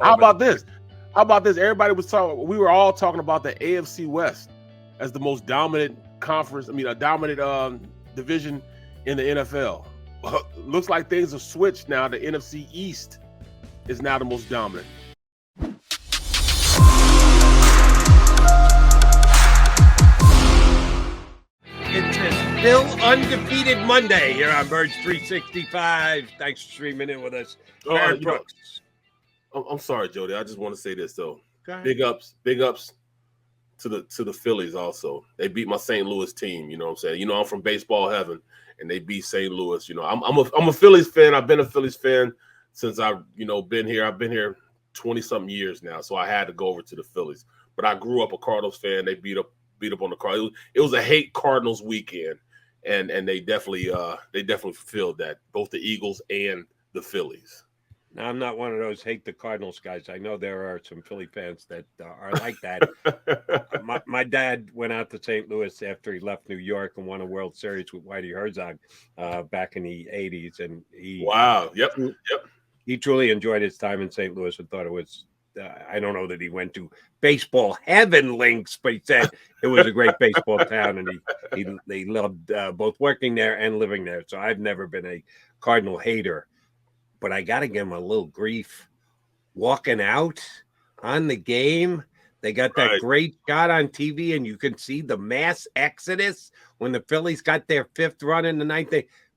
How about this? How about this? Everybody was talking. We were all talking about the AFC West as the most dominant conference. I mean, a dominant division in the NFL. Looks like things have switched now. The NFC East is now the most dominant. It's a still undefeated Monday here on Birds 365. Thanks for streaming in with us. Barrett Brooks. I'm sorry, Jody. I just want to say this though. Big ups to the Phillies also. They beat my St. Louis team. You know what I'm saying? You know, I'm from baseball heaven, and they beat St. Louis. You know, I'm a Phillies fan. I've been a Phillies fan since I've been here. I've been here 20-something years now, so I had to go over to the Phillies. But I grew up a Cardinals fan. They beat up on the Cardinals. It was a hate Cardinals weekend, and they definitely fulfilled that, both the Eagles and the Phillies. Now, I'm not one of those hate the Cardinals guys. I know there are some Philly fans that are like that. my dad went out to St. Louis after he left New York and won a World Series with Whitey Herzog back in the 80s. And he truly enjoyed his time in St. Louis and thought it was, I don't know that he went to baseball heaven links, but he said it was a great baseball town, and he loved both working there and living there. So I've never been a Cardinal hater. But I got to give him a little grief. Walking out on the game, they got that great shot on TV, and you can see the mass exodus when the Phillies got their fifth run in the ninth.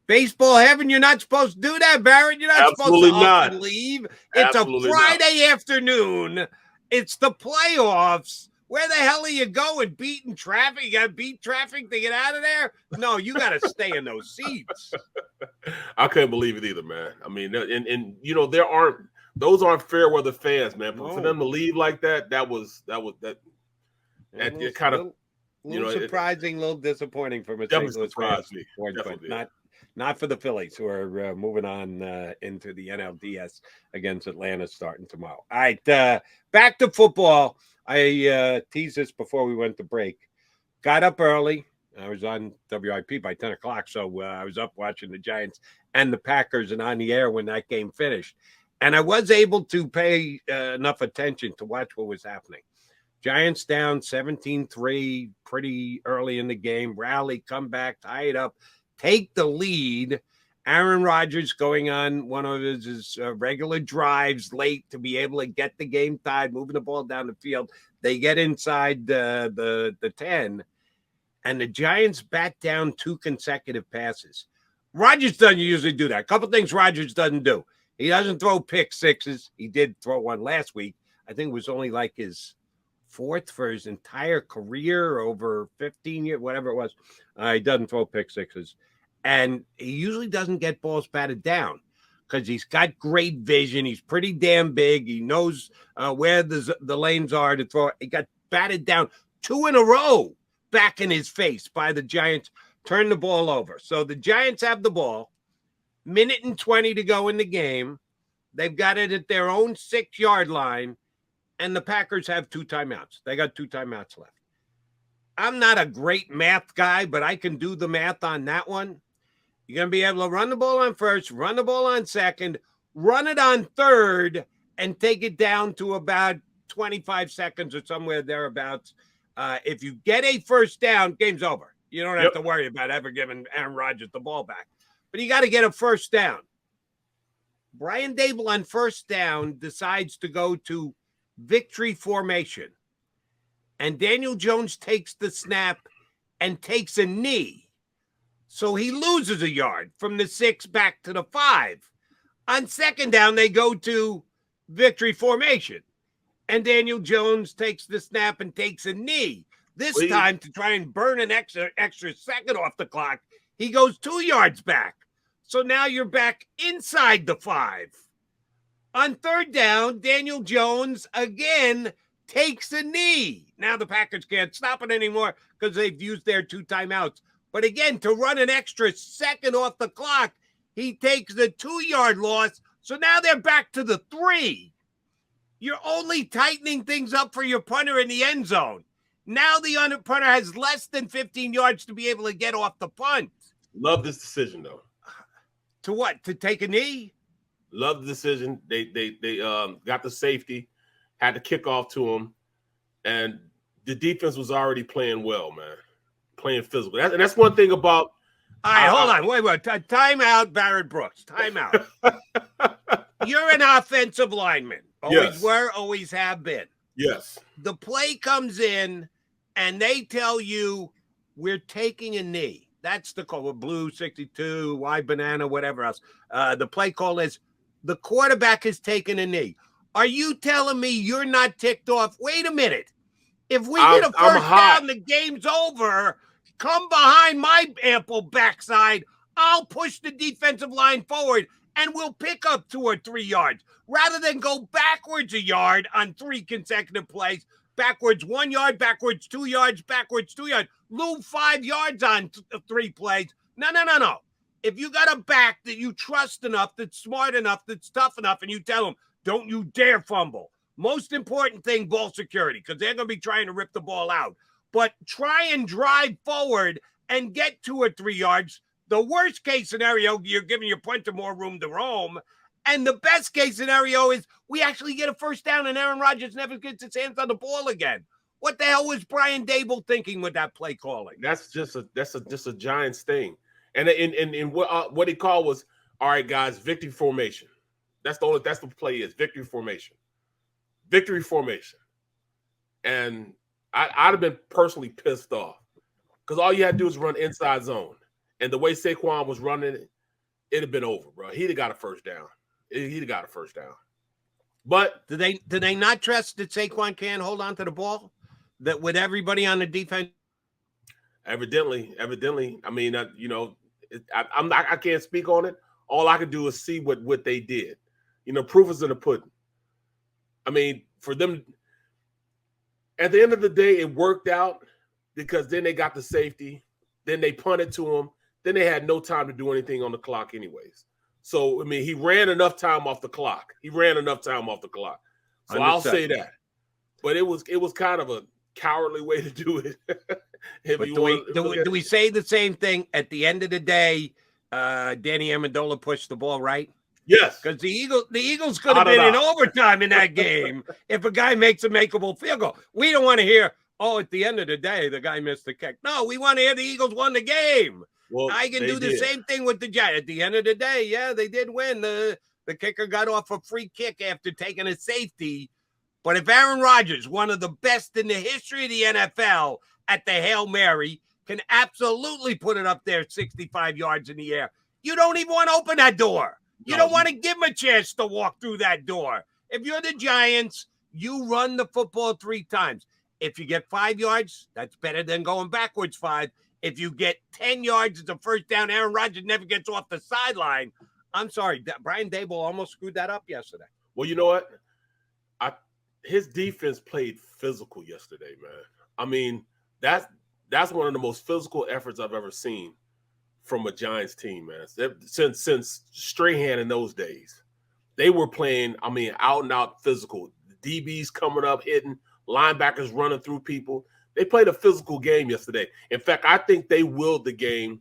Baseball heaven, you're not supposed to do that, Barrett. You're not supposed to up and leave. It's a Friday afternoon. It's the playoffs. Where the hell are you going? Beating traffic? You got to beat traffic to get out of there? No, you got to stay in those seats. I couldn't believe it either, man. I mean, and those aren't fair weather fans, man. But for them to leave like that, that it kind of surprising, a little disappointing from a St. Louis fan, but not for the Phillies, who are moving on into the NLDS against Atlanta starting tomorrow. All right, back to football. I teased this before we went to break. Got up early. I was on WIP by 10 o'clock, so I was up watching the Giants and the Packers and on the air when that game finished. And I was able to pay enough attention to watch what was happening. Giants down 17-3 pretty early in the game. Rally, come back, tie it up, take the lead. Aaron Rodgers going on one of his regular drives late to be able to get the game tied, moving the ball down the field. They get inside the 10, and the Giants bat down 2 consecutive passes. Rodgers doesn't usually do that. A couple things Rodgers doesn't do. He doesn't throw pick sixes. He did throw one last week. I think it was only like his 4th for his entire career, over 15 years, whatever it was. He doesn't throw pick sixes. And he usually doesn't get balls batted down because he's got great vision. He's pretty damn big. He knows where the lanes are to throw. He got batted down 2 in a row back in his face by the Giants. Turn the ball over. So the Giants have the ball. 1:20 to go in the game. They've got it at their own 6-yard line. And the Packers have 2 timeouts. They got 2 timeouts left. I'm not a great math guy, but I can do the math on that one. You're going to be able to run the ball on first, run the ball on second, run it on third, and take it down to about 25 seconds or somewhere thereabouts. If you get a first down, game's over. You don't have to worry about ever giving Aaron Rodgers the ball back. But you got to get a first down. Brian Dable on first down decides to go to victory formation. And Daniel Jones takes the snap and takes a knee. So he loses a yard from the 6 back to the 5. On second down, they go to victory formation. And Daniel Jones takes the snap and takes a knee. This time, to try and burn an extra second off the clock, he goes 2 yards back. So now you're back inside the 5. On third down, Daniel Jones again takes a knee. Now the Packers can't stop it anymore because they've used their 2 timeouts. But again, to run an extra second off the clock, he takes the 2-yard loss. So now they're back to the 3. You're only tightening things up for your punter in the end zone. Now the punter has less than 15 yards to be able to get off the punt. Love this decision, though. To what? To take a knee? Love the decision. They got the safety, had the kickoff to him, and the defense was already playing well, man, playing physical. And that's one thing about. All right, hold on. Wait. Time out, Barrett Brooks. Time out. You're an offensive lineman. Always were, always have been. Yes. The play comes in, and they tell you, we're taking a knee. That's the call. Blue 62, white banana, whatever else. The play call is, the quarterback has taken a knee. Are you telling me you're not ticked off? Wait a minute. If we get a first down, the game's over. Come behind my ample backside. I'll push the defensive line forward, and we'll pick up 2 or 3 yards. Rather than go backwards a yard on 3 consecutive plays, backwards 1 yard, backwards 2 yards, backwards 2 yards, lose 5 yards on 3 plays. No. If you got a back that you trust enough, that's smart enough, that's tough enough, and you tell them, don't you dare fumble. Most important thing, ball security, because they're going to be trying to rip the ball out. But try and drive forward and get 2 or 3 yards. The worst case scenario, you're giving your punter more room to roam. And the best case scenario is we actually get a first down and Aaron Rodgers never gets his hands on the ball again. What the hell was Brian Dable thinking with that play calling? That's just a Giants thing. And what he called was, all right, guys, victory formation. That's the play is victory formation. Victory formation. And I'd have been personally pissed off because all you had to do is run inside zone. And the way Saquon was running it, it'd have been over, bro. He'd have got a first down. But do they not trust that Saquon can hold on to the ball? That with everybody on the defense? Evidently. I mean, I can't speak on it. All I can do is see what they did. Proof is in the pudding. I mean, for them, at the end of the day, it worked out because then they got the safety. Then they punted to him. Then they had no time to do anything on the clock anyways. So, I mean, he ran enough time off the clock. So I'll say that. But it was kind of a cowardly way to do it. Do we say the same thing at the end of the day? Danny Amendola pushed the ball right. Yes, because the Eagles could have been in overtime in that game if a guy makes a makeable field goal. We don't want to hear, at the end of the day, the guy missed the kick. No, we want to hear the Eagles won the game. Well, I can do the same thing with the Giants. At the end of the day, yeah, they did win. The kicker got off a free kick after taking a safety. But if Aaron Rodgers, one of the best in the history of the NFL at the Hail Mary, can absolutely put it up there 65 yards in the air, you don't even want to open that door. You don't want to give him a chance to walk through that door. If you're the Giants, you run the football 3 times. If you get 5 yards, that's better than going backwards 5. If you get 10 yards, it's a first down. Aaron Rodgers never gets off the sideline. I'm sorry. Brian Dable almost screwed that up yesterday. Well, you know what? His defense played physical yesterday, man. I mean, that's one of the most physical efforts I've ever seen from a Giants team, man. Since Strahan in those days, they were playing, out and out physical. The DBs coming up, hitting, linebackers running through people. They played a physical game yesterday. In fact, I think they willed the game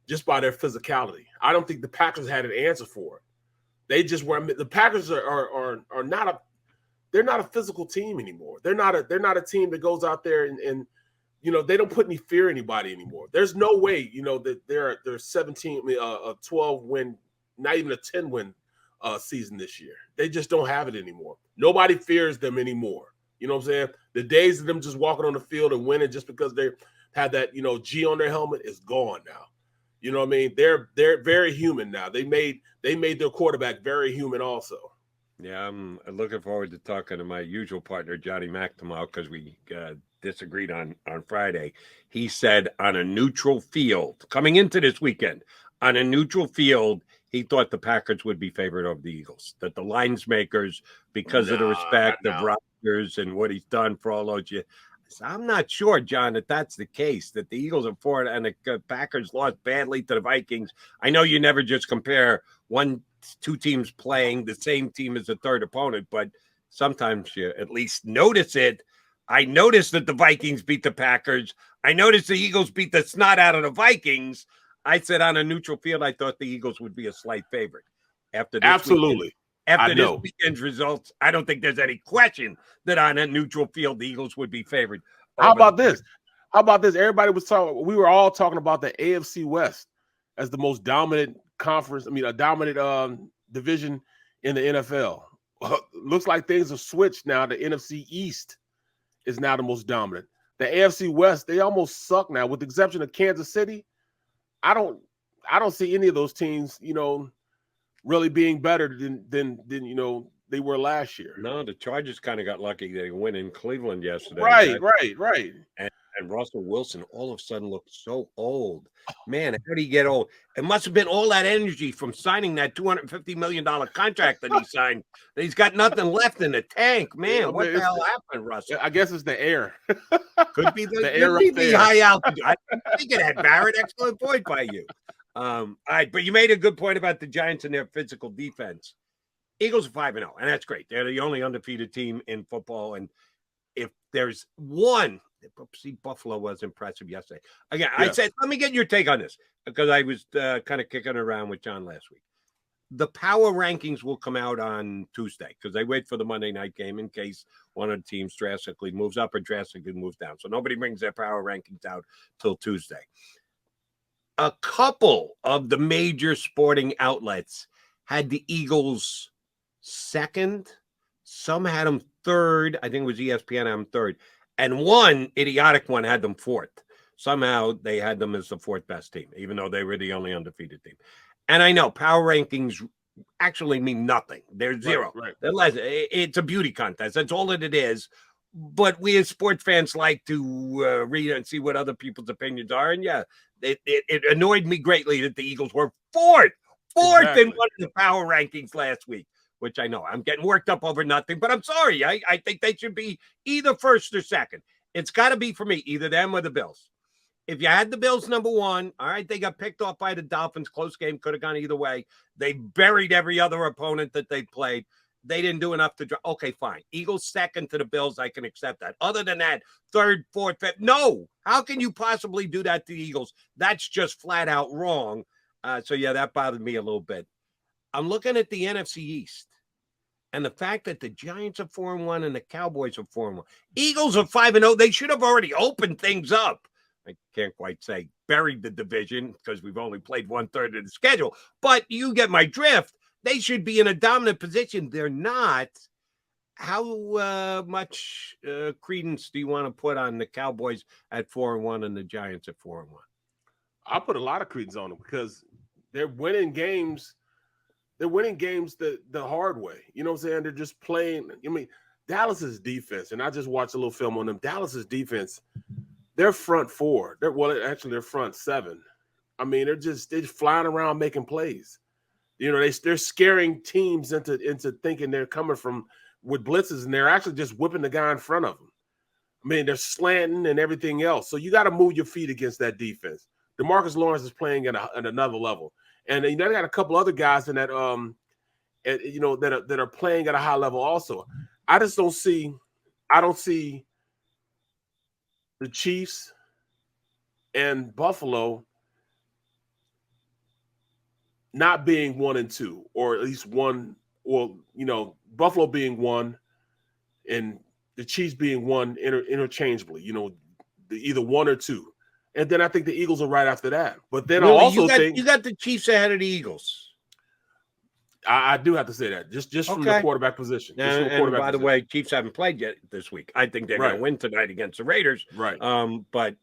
just by their physicality. I don't think the Packers had an answer for it. They just were. The Packers are not a physical team anymore. They're not a team that goes out there and they don't put any fear in anybody anymore. There's no way, that they're 12 win, not even a 10 win season this year. They just don't have it anymore. Nobody fears them anymore. You know what I'm saying? The days of them just walking on the field and winning just because they had that, G on their helmet is gone now. You know what I mean? They're very human now. They made their quarterback very human also. Yeah, I'm looking forward to talking to my usual partner, Jody Mac, tomorrow because we disagreed on Friday. He said on a neutral field, coming into this weekend, on a neutral field, he thought the Packers would be favored over the Eagles, that the lines makers, because of the respect of Rodgers and what he's done for all those years. I'm not sure, John, that that's the case, that the Eagles are for it and the Packers lost badly to the Vikings. I know you never just compare 2 teams playing the same team as a third opponent, but sometimes you at least notice it. I noticed that the Vikings beat the Packers. I noticed the Eagles beat the snot out of the Vikings. I said on a neutral field, I thought the Eagles would be a slight favorite. after this Absolutely. After this weekend's results, I don't think there's any question that on a neutral field, the Eagles would be favored. How about this? Everybody was talking. We were all talking about the AFC West as the most dominant conference. I mean, a dominant division in the NFL. Looks like things have switched now. The NFC East is now the most dominant. The AFC West, they almost suck now, with the exception of Kansas City. I don't see any of those teams, really being better than they were last year. No, the Chargers kind of got lucky. They went in Cleveland yesterday. Right. And Russell Wilson all of a sudden looked so old. Man, how did he get old? It must have been all that energy from signing that $250 million contract that he signed. He's got nothing left in the tank. Man, what the hell happened, Russell? I guess it's the air. Could be the air up there. High altitude. I think it had Barrett. Excellent point by you. All right, but you made a good point about the Giants and their physical defense. Eagles are 5-0, and that's great. They're the only undefeated team in football. And if there's one, see, Buffalo was impressive yesterday. Again, I said, let me get your take on this, because I was kind of kicking around with John last week. The power rankings will come out on Tuesday, because they wait for the Monday night game in case one of the teams drastically moves up or drastically moves down. So nobody brings their power rankings out till Tuesday. A couple of the major sporting outlets had the Eagles second. Some had them third. I think it was ESPN had them third. And one idiotic one had them fourth. Somehow they had them as the fourth best team, even though they were the only undefeated team. And I know power rankings actually mean nothing. They're zero. Right. It's a beauty contest. That's all that it is. But we as sports fans like to read and see what other people's opinions are. And it annoyed me greatly that the Eagles were fourth in one of the power rankings last week, which I know I'm getting worked up over nothing, but I'm sorry. I think they should be either first or second. It's got to be, for me, either them or the Bills. If you had the Bills number one, all right, they got picked off by the Dolphins. Close game, could have gone either way. They buried every other opponent that they played. They didn't do enough to draw. Okay, fine. Eagles second to the Bills, I can accept that. Other than that, third, fourth, fifth. No. How can you possibly do that to the Eagles? That's just flat out wrong. So that bothered me a little bit. I'm looking at the NFC East and the fact that the Giants are 4-1 and the Cowboys are 4-1. Eagles are 5-0. They should have already opened things up. I can't quite say buried the division because we've only played 1/3 of the schedule, but you get my drift. They should be in a dominant position. They're not. How much credence do you want to put on the Cowboys at 4-1 and the Giants at 4-1? I put a lot of credence on them because they're winning games. They're winning games the hard way. You know what I'm saying? They're just playing. I mean, Dallas's defense, and I just watched a little film on them. Dallas's defense, their front four. They're front seven. I mean, they're flying around making plays. They're scaring teams into thinking they're coming from with blitzes, and they're actually just whipping the guy in front of them. I mean, they're slanting and everything else. So you got to move your feet against that defense. DeMarcus Lawrence is playing at another level, and they got a couple other guys in that that are playing at a high level also. I don't see the Chiefs and Buffalo not being 1 and 2, or at least one, or Buffalo being 1 and the Chiefs being 1 interchangeably, either 1 or 2. And then I think the Eagles are right after that. But then really, I also think you got the Chiefs ahead of the Eagles. I do have to say that just from the quarterback position. And by the way, Chiefs haven't played yet this week. I think they're going to win tonight against the Raiders. Right. But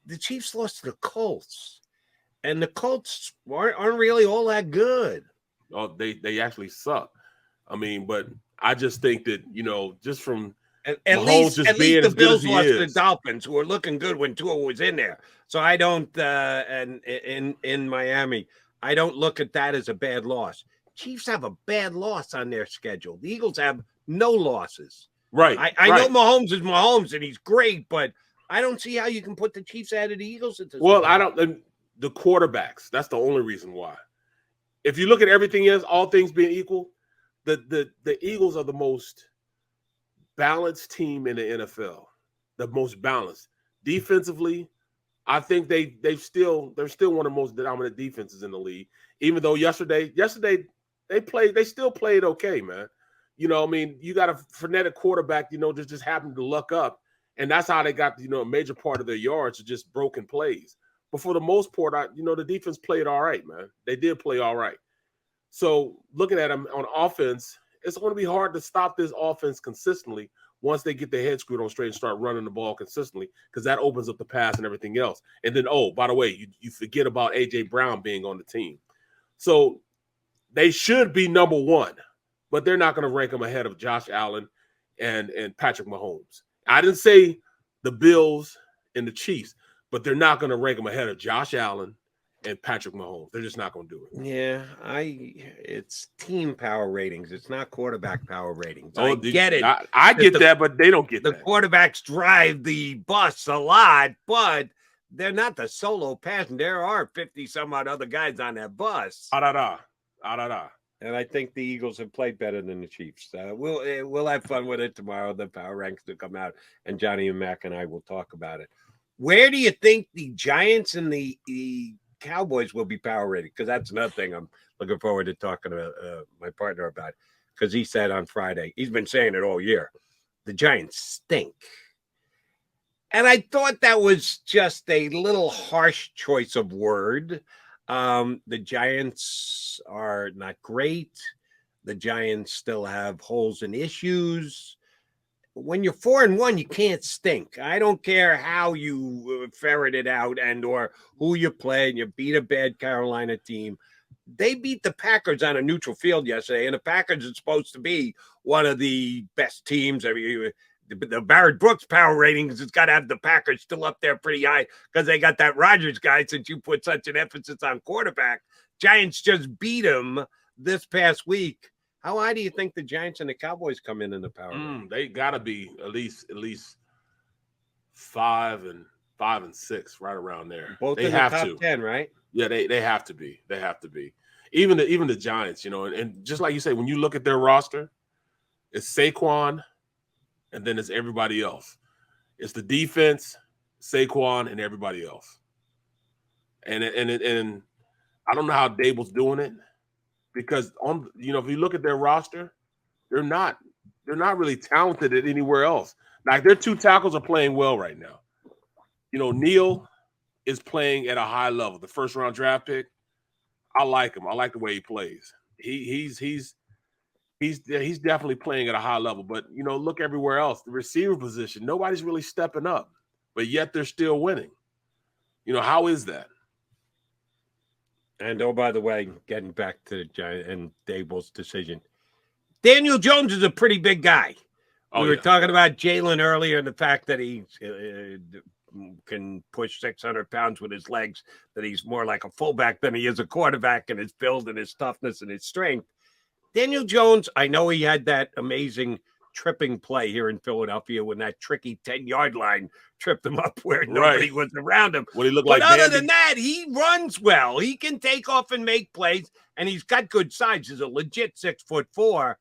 the Chiefs lost to the Colts. And the Colts aren't really all that good. Oh, they actually suck. I mean, but I just think that, just from at least the Bills lost to the Dolphins, who are looking good when Tua was in there. So I don't and in Miami, I don't look at that as a bad loss. Chiefs have a bad loss on their schedule. The Eagles have no losses. Right. I know Mahomes is Mahomes and he's great, but I don't see how you can put the Chiefs ahead of the Eagles at this point. I don't. The quarterbacks, that's the only reason why. If you look at everything else, all things being equal, the Eagles are the most balanced team in the NFL. The most balanced. Defensively, I think they're still one of the most dominant defenses in the league. Even though yesterday they still played okay, man. You know, I mean, you got a frenetic quarterback, you know, just happened to luck up, and that's how they got, you know, a major part of their yards are just broken plays. But for the most part, the defense played all right, man. They did play all right. So looking at them on offense, it's going to be hard to stop this offense consistently once they get their head screwed on straight and start running the ball consistently, because that opens up the pass and everything else. And then, oh, by the way, you forget about A.J. Brown being on the team. So they should be number one, but they're not going to rank them ahead of Josh Allen and Patrick Mahomes. I didn't say the Bills and the Chiefs, but they're not going to rank them ahead of Josh Allen and Patrick Mahomes. They're just not going to do it. Yeah, it's team power ratings. It's not quarterback power ratings. I get it. I get that, but they don't get that. The quarterbacks drive the bus a lot, but they're not the solo passenger. There are 50-some-odd other guys on that bus. And I think the Eagles have played better than the Chiefs. We'll have fun with it tomorrow. The power ranks will come out, and Johnny and Mac and I will talk about it. Where do you think the Giants and the Cowboys will be power rated? Because that's another thing I'm looking forward to talking to my partner about, because he said on Friday, he's been saying it all year, the Giants stink. And I thought that was just a little harsh choice of word. The Giants are not great. The Giants still have holes and issues. When you're 4-1, you can't stink. I don't care how you ferret it out and or who you play, and you beat a bad Carolina team. They beat the Packers on a neutral field yesterday, and the Packers are supposed to be one of the best teams. I mean, the Barrett Brooks power ratings has got to have the Packers still up there pretty high because they got that Rodgers guy, since you put such an emphasis on quarterback. Giants just beat him this past week. How high do you think the Giants and the Cowboys come in the power? They got to be at least 5 and 6, right around there. Both they in have the top to 10, right? Yeah, they have to be. They have to be. Even the Giants, you know, and just like you say, when you look at their roster, it's Saquon, and then it's everybody else. It's the defense, Saquon, and everybody else. And I don't know how Dable's doing it, because if you look at their roster, they're not really talented at anywhere else. Like, their 2 tackles are playing well right now. You know, Neal is playing at a high level. The first-round draft pick, I like him. I like the way he plays. He's definitely playing at a high level. But, you know, look everywhere else. The receiver position, nobody's really stepping up, but yet they're still winning. You know, how is that? And, oh, by the way, getting back to the Giants and Dable's decision, Daniel Jones is a pretty big guy. We were talking about Jalen earlier, and the fact that he can push 600 pounds with his legs, that he's more like a fullback than he is a quarterback, and his build and his toughness and his strength. Daniel Jones, I know he had that amazing tripping play here in Philadelphia when that tricky 10-yard line tripped him up where nobody was around him. What he looked but like other than that, he runs well. He can take off and make plays, and he's got good size. He's a legit 6'4".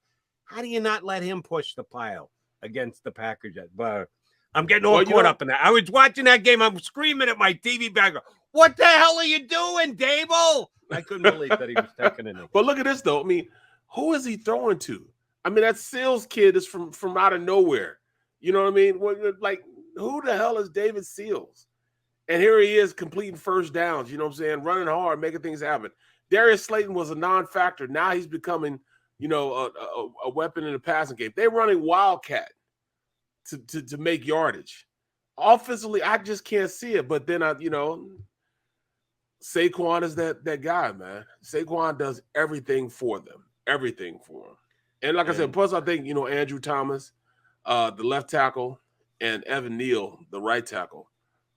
How do you not let him push the pile against the Packers? But I'm getting all caught up in that. I was watching that game. I'm screaming at my TV background, "What the hell are you doing, Dable?" I couldn't believe that he was taking it. But look at this, though. I mean, who is he throwing to? I mean, that Seals kid is from out of nowhere. You know what I mean? Like, who the hell is David Seals? And here he is completing first downs, you know what I'm saying, running hard, making things happen. Darius Slayton was a non-factor. Now he's becoming, you know, a weapon in the passing game. They're running Wildcat to make yardage. Offensively, I just can't see it. But then, Saquon is that guy, man. Saquon does everything for them. Everything for him. And like I said, plus I think, you know, Andrew Thomas, the left tackle, and Evan Neal, the right tackle,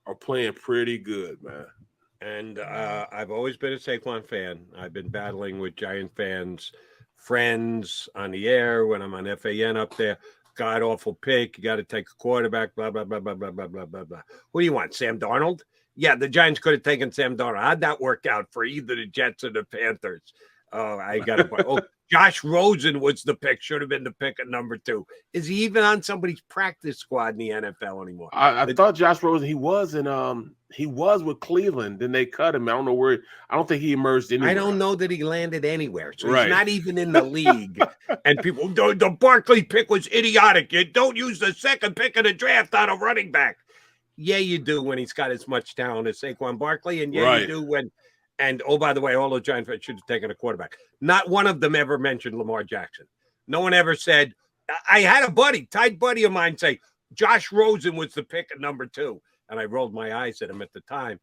are playing pretty good, man. And I've always been a Saquon fan. I've been battling with Giant fans, friends on the air when I'm on FAN up there. God awful pick. You got to take a quarterback, blah, blah, blah, blah, blah, blah, blah, blah, blah. Who do you want, Sam Darnold? Yeah, the Giants could have taken Sam Darnold. How'd that work out for either the Jets or the Panthers? Oh, I got to. Josh Rosen was the pick, should have been the pick at number 2. Is he even on somebody's practice squad in the NFL anymore? I thought Josh Rosen, he was with Cleveland. Then they cut him. I don't know where. I don't think he emerged anywhere. I don't know that he landed anywhere. So he's not even in the league. And people, the Barkley pick was idiotic. You don't use the second pick of the draft on a running back. Yeah, you do when he's got as much talent as Saquon Barkley. And you do when. And, oh, by the way, all the Giants should have taken a quarterback. Not one of them ever mentioned Lamar Jackson. No one ever said, I had a tight buddy of mine say, Josh Rosen was the pick at number 2. And I rolled my eyes at him at the time.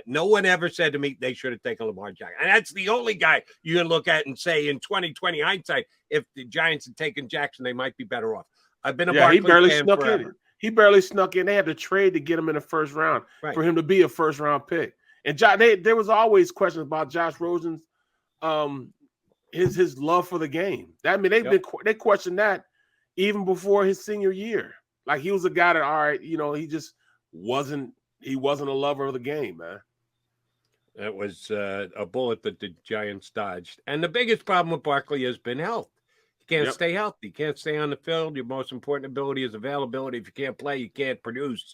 No one ever said to me they should have taken Lamar Jackson. And that's the only guy you can look at and say in 2020 hindsight, if the Giants had taken Jackson, they might be better off. I've been a Barkley fan forever. He barely snuck in. They had to trade to get him in the first round for him to be a first-round pick. And there was always questions about Josh Rosen's his love for the game. They questioned that even before his senior year. Like he was a guy that, he just wasn't a lover of the game, man. That was a bullet that the Giants dodged. And the biggest problem with Barkley has been health. You can't stay healthy. You can't stay on the field. Your most important ability is availability. If you can't play, you can't produce.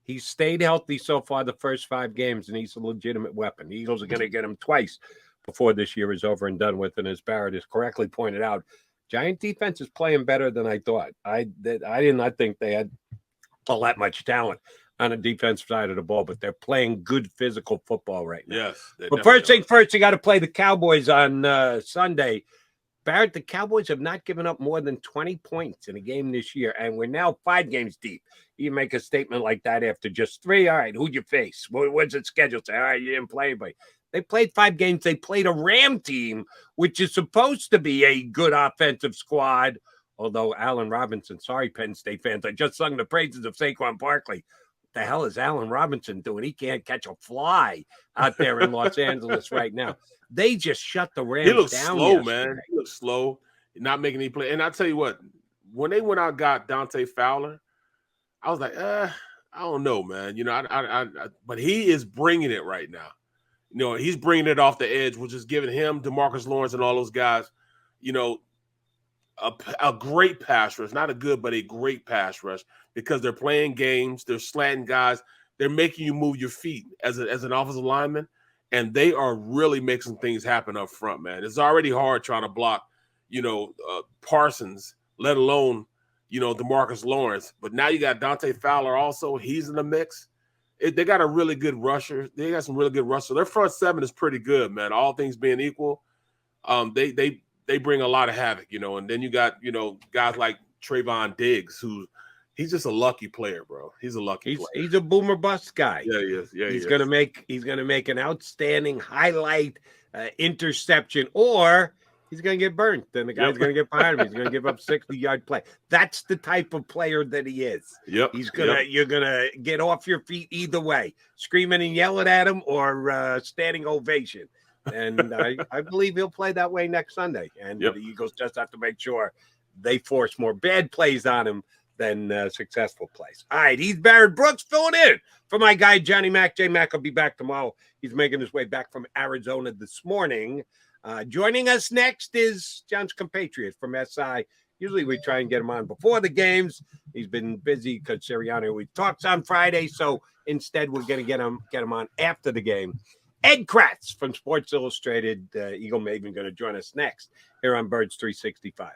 He's stayed healthy so far the first 5 games, and he's a legitimate weapon. The Eagles are going to get him twice before this year is over and done with. And as Barrett has correctly pointed out, Giant defense is playing better than I thought. I did not think they had all that much talent on the defensive side of the ball, but they're playing good physical football right now. Yes. But first thing first, you got to play the Cowboys on Sunday. Barrett, the Cowboys have not given up more than 20 points in a game this year, and we're now 5 games deep. You make a statement like that after just 3. All right, who'd you face? What's it scheduled? Say, all right, you didn't play anybody. They played 5 games. They played a Ram team, which is supposed to be a good offensive squad, although Allen Robinson, sorry, Penn State fans, I just sung the praises of Saquon Barkley. What the hell is Allen Robinson doing? He can't catch a fly out there in Los Angeles right now. They just shut the Rams down. He looks slow, yesterday. Man. He looks slow, not making any play. And I tell you what, when they went out and got Dante Fowler, I was like, I don't know, man. But he is bringing it right now. He's bringing it off the edge, which is giving him, DeMarcus Lawrence and all those guys, a great pass rush. Not a good, but a great pass rush because they're playing games. They're slanting guys. They're making you move your feet as an offensive lineman. And they are really making things happen up front, man. It's already hard trying to block, Parsons, let alone, DeMarcus Lawrence. But now you got Dante Fowler also. He's in the mix. They got a really good rusher. They got some really good rushers. Their front 7 is pretty good, man. All things being equal, they bring a lot of havoc, And then you got, guys like Trayvon Diggs, who he's just a lucky player, bro. He's a lucky player. He's a boomer bust guy. Yeah, he is. Yeah, he's gonna make an outstanding highlight interception, or he's gonna get burnt. Then the guy's gonna get behind him. He's gonna give up 60-yard play. That's the type of player that he is. Yep. You're gonna get off your feet either way, screaming and yelling at him, or standing ovation. And I believe he'll play that way next Sunday. And the Eagles just have to make sure they force more bad plays on him than successful plays. All right, he's Barrett Brooks filling in for my guy, Johnny Mac. J-Mac will be back tomorrow. He's making his way back from Arizona this morning. Joining us next is John's compatriot from SI. Usually we try and get him on before the games. He's been busy because Sirianni always talks on Friday, so instead we're going to get him on after the game. Ed Kratz from Sports Illustrated, Eagle Maven, going to join us next here on Birds 365.